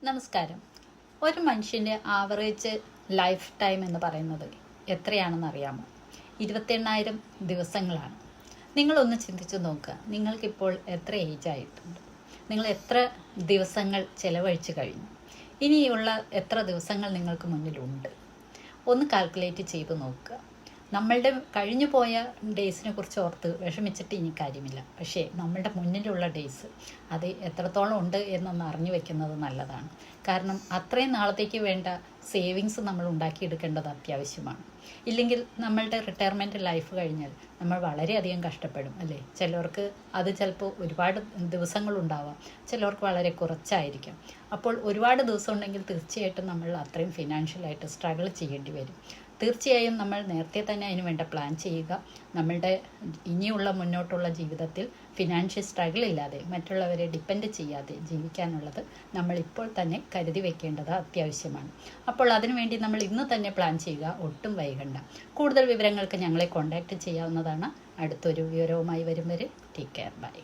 നമസ്കാരം. ഒരു മനുഷ്യൻ്റെ ആവറേജ് ലൈഫ് ടൈം എന്ന് പറയുന്നത് എത്രയാണെന്ന് അറിയാമോ? 28,000 ദിവസങ്ങളാണ്. നിങ്ങളൊന്ന് ചിന്തിച്ചു നോക്കുക. നിങ്ങൾക്കിപ്പോൾ എത്ര ഏജ് ആയിട്ടുണ്ട്? നിങ്ങൾ എത്ര ദിവസങ്ങൾ ചിലവഴിച്ച് കഴിഞ്ഞു? ഇനിയുള്ള എത്ര ദിവസങ്ങൾ നിങ്ങൾക്ക് മുന്നിലുണ്ട്? ഒന്ന് കാൽക്കുലേറ്റ് ചെയ്ത് നോക്കുക. നമ്മളുടെ കഴിഞ്ഞു പോയ ഡേയ്സിനെ കുറിച്ച് ഓർത്ത് വിഷമിച്ചിട്ട് ഇനി കാര്യമില്ല. പക്ഷേ നമ്മളുടെ മുന്നിലുള്ള ഡേയ്സ് അത് എത്രത്തോളം ഉണ്ട് എന്നൊന്ന് അറിഞ്ഞു വെക്കുന്നത് നല്ലതാണ്. കാരണം അത്രയും നാളത്തേക്ക് വേണ്ട സേവിങ്സ് നമ്മൾ ഉണ്ടാക്കിയെടുക്കേണ്ടത് അത്യാവശ്യമാണ്. ഇല്ലെങ്കിൽ നമ്മളുടെ റിട്ടയർമെൻറ്റ് ലൈഫ് കഴിഞ്ഞാൽ നമ്മൾ വളരെയധികം കഷ്ടപ്പെടും അല്ലേ? ചിലർക്ക് അത് ചിലപ്പോൾ ഒരുപാട് ദിവസങ്ങളുണ്ടാവാം, ചിലർക്ക് വളരെ കുറച്ചായിരിക്കാം. അപ്പോൾ ഒരുപാട് ദിവസം ഉണ്ടെങ്കിൽ തീർച്ചയായിട്ടും നമ്മൾ അത്രയും ഫിനാൻഷ്യലായിട്ട് സ്ട്രഗിൾ ചെയ്യേണ്ടി വരും. തീർച്ചയായും നമ്മൾ നേരത്തെ തന്നെ അതിന് വേണ്ട പ്ലാൻ ചെയ്യുക. നമ്മളുടെ ഇനിയുള്ള മുന്നോട്ടുള്ള ജീവിതത്തിൽ ഫിനാൻഷ്യൽ സ്ട്രഗിൾ ഇല്ലാതെ മറ്റുള്ളവരെ ഡിപ്പെൻഡ് ചെയ്യാതെ ജീവിക്കാനുള്ളത് നമ്മൾ ഇപ്പോൾ തന്നെ കരുതി വെക്കേണ്ടത് അത്യാവശ്യമാണ്. അപ്പോൾ അതിനുവേണ്ടി നമ്മൾ ഇന്ന് തന്നെ പ്ലാൻ ചെയ്യുക, ഒട്ടും വൈകണ്ട. കൂടുതൽ വിവരങ്ങൾക്ക് ഞങ്ങളെ കോൺടാക്റ്റ് ചെയ്യാവുന്നതാണ്. അടുത്തൊരു വിവരവുമായി വരും വരെ ടേക്ക് കെയർ. ബൈ.